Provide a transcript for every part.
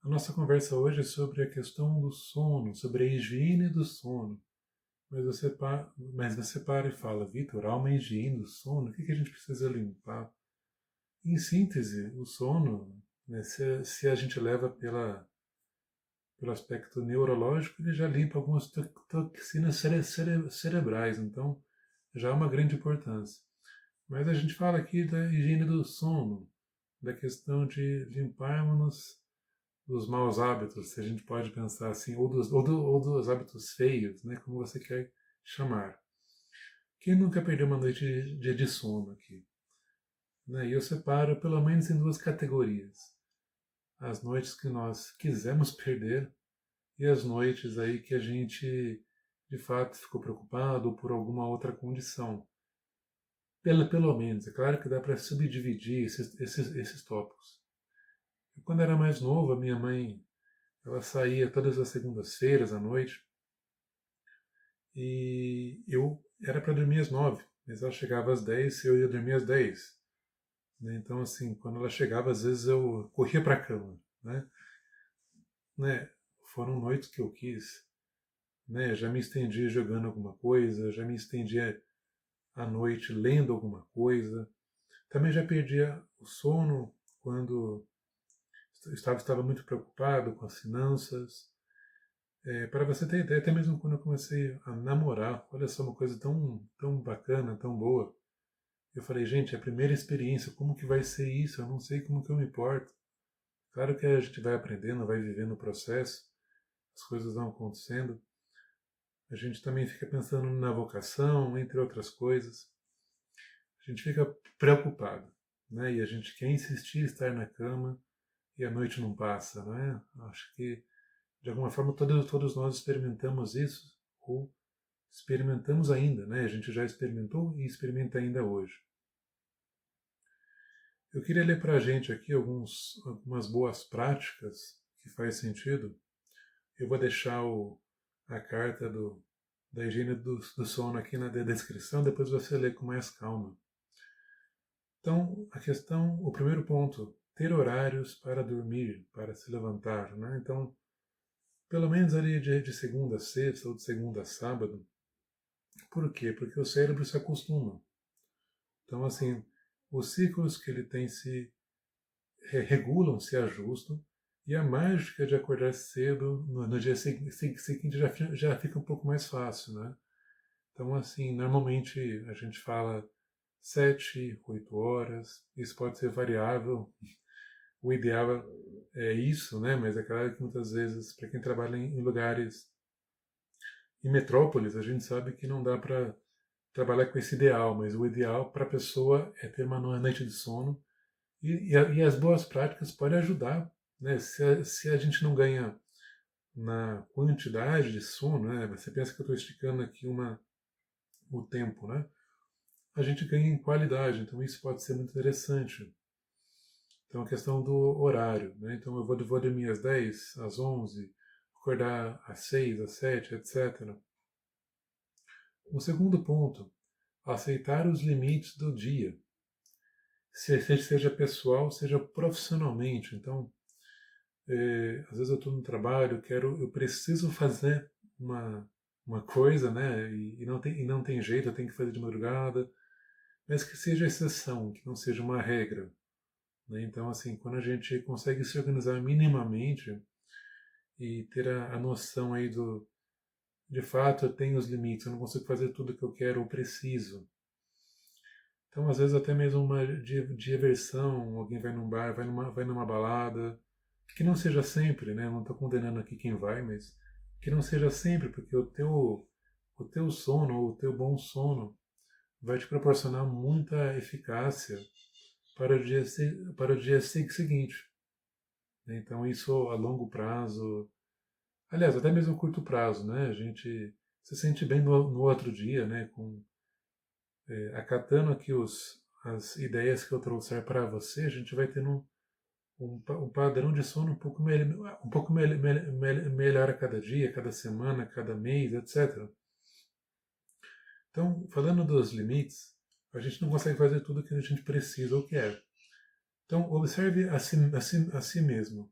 A nossa conversa hoje é sobre a questão do sono, sobre a higiene do sono. Mas você para e fala, Vitor, há uma higiene do sono? O que a gente precisa limpar? Em síntese, o sono, né, se a gente leva pelo aspecto neurológico, ele já limpa algumas toxinas cerebrais, então já há uma grande importância. Mas a gente fala aqui da higiene do sono, da questão de limparmos dos maus hábitos, se a gente pode pensar assim, ou dos hábitos feios, né, como você quer chamar. Quem nunca perdeu uma noite de sono aqui? Né? E eu separo pelo menos em duas categorias. As noites que nós quisemos perder e as noites aí que a gente de fato ficou preocupado por alguma outra condição. Pelo menos, é claro que dá para subdividir esses tópicos. Eu, quando era mais novo, a minha mãe ela saía todas as segundas-feiras à noite e eu era para dormir às 9, mas ela chegava às 10 e eu ia dormir às 10. Né? Então, assim, quando ela chegava, às vezes eu corria para a cama. Né? Foram noites que eu quis. Né? Já me estendi jogando alguma coisa, já me estendia à noite lendo alguma coisa. Também já perdia o sono quando estava muito preocupado com as finanças. Para você ter ideia, até mesmo quando eu comecei a namorar, olha só uma coisa tão bacana, tão boa. Eu falei, gente, é a primeira experiência, como que vai ser isso? Eu não sei como que eu me porto. Claro que a gente vai aprendendo, vai vivendo o processo, as coisas vão acontecendo. A gente também fica pensando na vocação, entre outras coisas. A gente fica preocupado, né? E a gente quer insistir em estar na cama e a noite não passa, não é? Acho que, de alguma forma, todos nós experimentamos isso, ou experimentamos ainda, né? A gente já experimentou e experimenta ainda hoje. Eu queria ler para a gente aqui algumas boas práticas que faz sentido. Eu vou deixar a carta da higiene do sono aqui na descrição, depois você lê com mais calma. Então, o primeiro ponto, ter horários para dormir, para se levantar. Né? Então, pelo menos ali de segunda a sexta ou de segunda a sábado. Por quê? Porque o cérebro se acostuma. Então, assim, os ciclos que ele tem se regulam, se ajustam, e a mágica de acordar cedo no dia seguinte já fica um pouco mais fácil, né? Então, assim, normalmente a gente fala 7, 8 horas, isso pode ser variável, o ideal é isso, né? Mas é claro que muitas vezes, para quem trabalha em lugares, em metrópoles, a gente sabe que não dá para trabalhar com esse ideal, mas o ideal para a pessoa é ter uma noite de sono e as boas práticas podem ajudar, né? Se a gente não ganha na quantidade de sono, né? Você pensa que eu estou esticando aqui o tempo, né? A gente ganha em qualidade, então isso pode ser muito interessante. Então a questão do horário, né? Então eu vou dormir às 10, às 11, acordar às 6, às 7, etc. Um segundo ponto, aceitar os limites do dia, seja pessoal, seja profissionalmente. Então, às vezes eu estou no trabalho, eu preciso fazer uma coisa, né? E não tem jeito, eu tenho que fazer de madrugada, mas que seja exceção, que não seja uma regra. Né? Então, assim, quando a gente consegue se organizar minimamente e ter a noção aí de fato, eu tenho os limites, eu não consigo fazer tudo que eu quero ou preciso. Então, às vezes, até mesmo uma diversão, alguém vai num bar, vai numa balada, que não seja sempre, né? Eu não estou condenando aqui quem vai, mas que não seja sempre, porque o teu sono, ou o teu bom sono, vai te proporcionar muita eficácia para o dia seguinte. Né? Então, isso a longo prazo, aliás, até mesmo a curto prazo, né? A gente se sente bem no outro dia, né? Acatando aqui as ideias que eu trouxer para você, a gente vai tendo um padrão de sono um pouco melhor a cada dia, cada semana, cada mês, etc. Então, falando dos limites, a gente não consegue fazer tudo o que a gente precisa ou quer. Então, observe a si mesmo.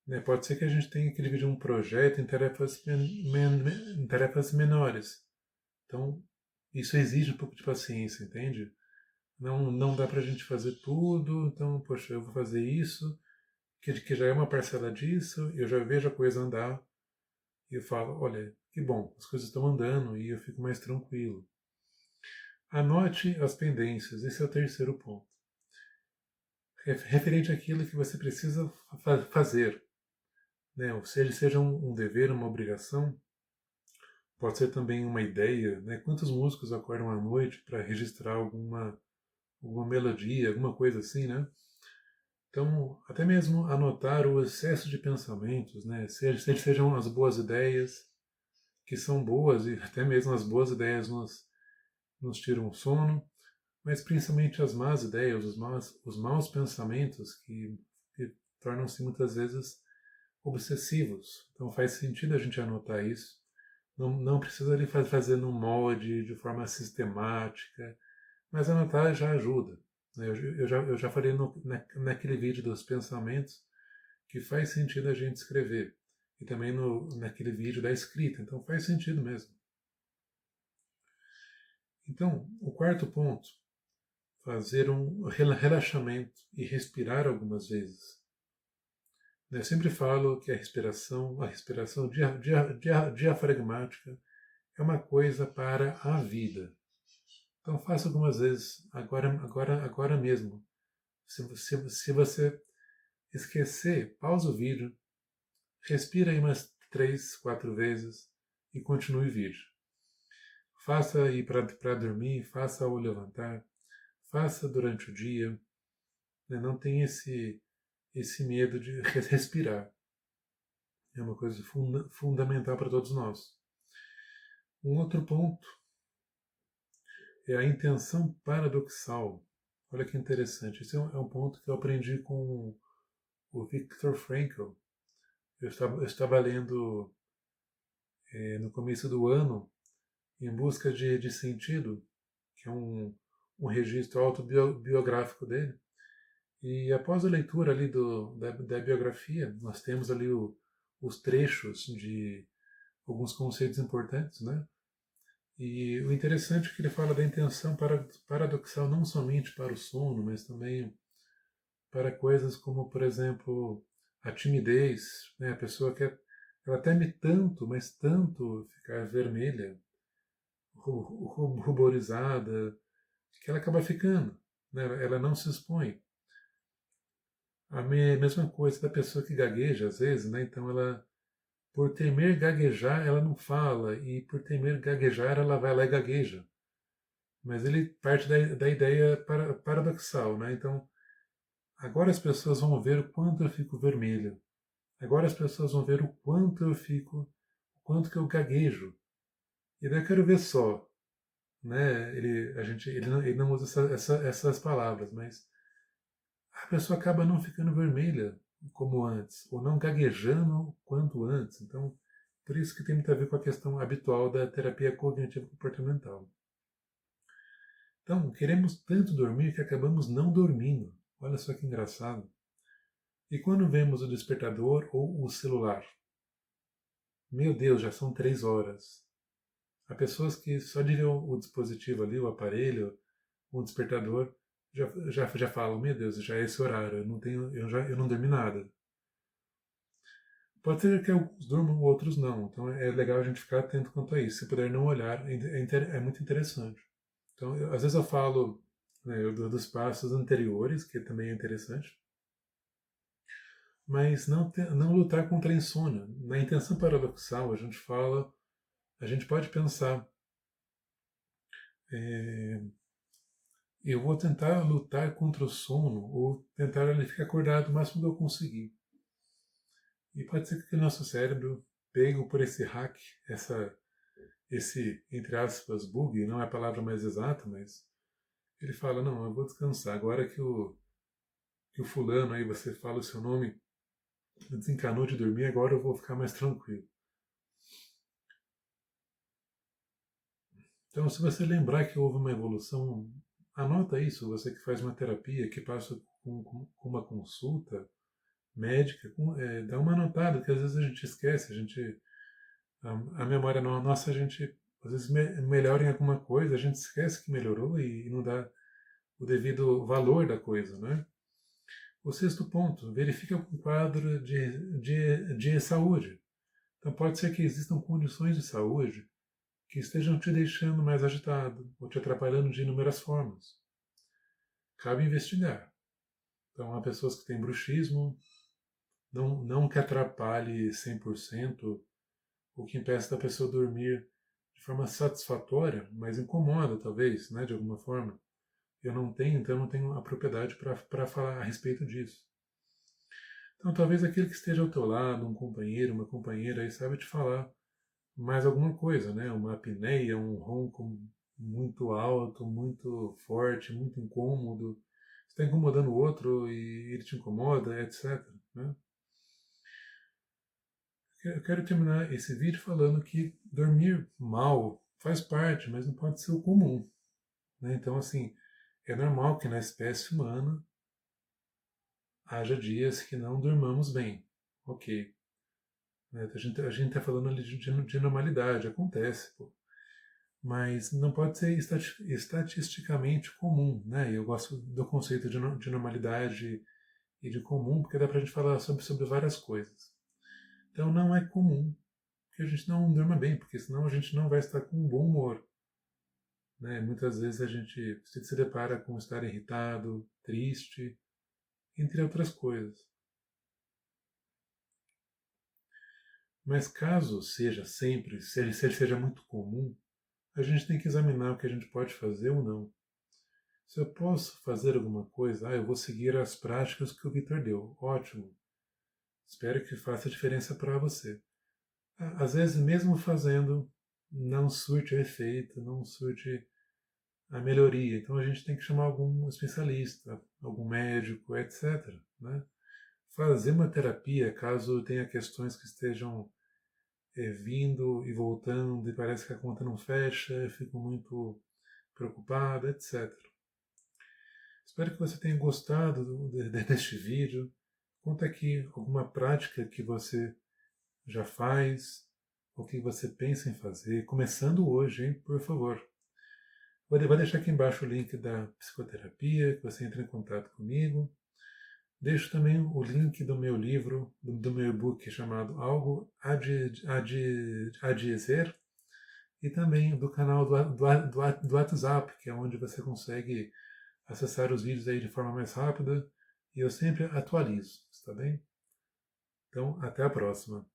Né? Pode ser que a gente tenha que dividir um projeto em em tarefas menores. Então, isso exige um pouco de paciência, entende? Não dá para a gente fazer tudo, então, poxa, eu vou fazer isso, que já é uma parcela disso, eu já vejo a coisa andar, e eu falo, olha, que bom, as coisas estão andando e eu fico mais tranquilo. Anote as pendências, esse é o terceiro ponto. Referente àquilo que você precisa fazer, né? Ou seja um dever, uma obrigação, pode ser também uma ideia, né? Quantos músicos acordam à noite para registrar alguma melodia, alguma coisa assim, né? Então, até mesmo anotar o excesso de pensamentos, né? Sejam as boas ideias, que são boas, e até mesmo as boas ideias nos tiram o sono, mas principalmente as más ideias, os maus pensamentos que tornam-se muitas vezes obsessivos. Então faz sentido a gente anotar isso. Não precisa ele fazer no molde, de forma sistemática, mas anotar já ajuda. Né? Eu já falei naquele vídeo dos pensamentos que faz sentido a gente escrever. E também naquele vídeo da escrita. Então faz sentido mesmo. Então, o quarto ponto, fazer um relaxamento e respirar algumas vezes. Eu sempre falo que a respiração diafragmática é uma coisa para a vida. Então faça algumas vezes, agora mesmo. Se você esquecer, pausa o vídeo, respira aí umas 3, 4 vezes e continue o vídeo. Faça aí para dormir, faça ao levantar, faça durante o dia. Né? Não tenha esse medo de respirar. É uma coisa fundamental para todos nós. Um outro ponto é a intenção paradoxal. Olha que interessante. Esse é um ponto que eu aprendi com o Viktor Frankl. Eu estava lendo no começo do ano Em Busca de Sentido, que é um registro autobiográfico dele. E após a leitura ali da biografia, nós temos ali os trechos de alguns conceitos importantes, né? E o interessante é que ele fala da intenção paradoxal não somente para o sono, mas também para coisas como, por exemplo, a timidez, né? A pessoa quer, ela teme tanto, mas tanto ficar vermelha, ruborizada, que ela acaba ficando, né? Ela não se expõe. A mesma coisa da pessoa que gagueja às vezes, né? Então ela, por temer gaguejar, ela não fala, e por temer gaguejar, ela vai lá e gagueja. Mas ele parte da ideia paradoxal, né? Então, agora as pessoas vão ver o quanto eu fico vermelho. Agora as pessoas vão ver o quanto eu fico, o quanto que eu gaguejo. E daí eu quero ver só, né? Ele não usa essas palavras, mas a pessoa acaba não ficando vermelha como antes, ou não gaguejando quanto antes. Então, por isso que tem muito a ver com a questão habitual da terapia cognitivo comportamental. Então, queremos tanto dormir que acabamos não dormindo. Olha só que engraçado. E quando vemos o despertador ou o celular? Meu Deus, já são 3 horas. Há pessoas que só de ver o dispositivo ali, o aparelho, o despertador, já falam, meu Deus, já é esse horário, eu não dormi nada. Pode ser que alguns durmam, outros não. Então é legal a gente ficar atento quanto a isso. Se puder não olhar, é muito interessante. Então, às vezes eu falo, né, dos passos anteriores, que também é interessante, mas não lutar contra a insônia. Na intenção paradoxal, a gente pode pensar, é, eu vou tentar lutar contra o sono, ou tentar ficar acordado o máximo que eu conseguir. E pode ser que o nosso cérebro, pego por esse hack, esse, entre aspas, bug, não é a palavra mais exata, mas ele fala, não, eu vou descansar. Agora que o fulano aí, você fala o seu nome, desencanou de dormir, agora eu vou ficar mais tranquilo. Então, se você lembrar que houve uma evolução, anota isso, você que faz uma terapia, que passa com uma consulta, médica, dá uma anotada, que às vezes a gente esquece, a memória nossa, a gente às vezes melhora em alguma coisa, a gente esquece que melhorou e não dá o devido valor da coisa, né? O sexto ponto, verifica um quadro de saúde. Então pode ser que existam condições de saúde que estejam te deixando mais agitado ou te atrapalhando de inúmeras formas. Cabe investigar. Então há pessoas que têm bruxismo, não que atrapalhe 100%, o que impeça da pessoa dormir de forma satisfatória, mas incomoda talvez, né, de alguma forma. Eu não tenho, então eu não tenho a propriedade para falar a respeito disso. Então talvez aquele que esteja ao teu lado, um companheiro, uma companheira, aí saiba te falar mais alguma coisa, né? Uma apneia, um ronco muito alto, muito forte, muito incômodo. Está incomodando o outro e ele te incomoda, etc. Né? Eu quero terminar esse vídeo falando que dormir mal faz parte, mas não pode ser o comum. Né? Então, assim, é normal que na espécie humana haja dias que não durmamos bem. Ok. Né? A gente está falando ali de normalidade, acontece. Pô. Mas não pode ser estatisticamente comum. Né? Eu gosto do conceito de normalidade e de comum, porque dá para a gente falar sobre várias coisas. Então não é comum que a gente não durma bem, porque senão a gente não vai estar com um bom humor. Né? Muitas vezes a gente se depara com estar irritado, triste, entre outras coisas. Mas caso seja sempre, se ele seja muito comum, a gente tem que examinar o que a gente pode fazer ou não. Se eu posso fazer alguma coisa, eu vou seguir as práticas que o Victor deu. Ótimo. Espero que faça diferença para você. Às vezes, mesmo fazendo, não surte efeito, não surte a melhoria. Então a gente tem que chamar algum especialista, algum médico, etc. Né? Fazer uma terapia caso tenha questões que estejam vindo e voltando e parece que a conta não fecha, fico muito preocupado, etc. Espero que você tenha gostado deste vídeo. Conta aqui alguma prática que você já faz, ou que você pensa em fazer, começando hoje, hein, por favor. Vou deixar aqui embaixo o link da psicoterapia, que você entre em contato comigo. Deixo também o link do meu livro, do meu e-book chamado Algo a Dizer, e também do canal do WhatsApp, que é onde você consegue acessar os vídeos aí de forma mais rápida, e eu sempre atualizo, está bem? Então, até a próxima.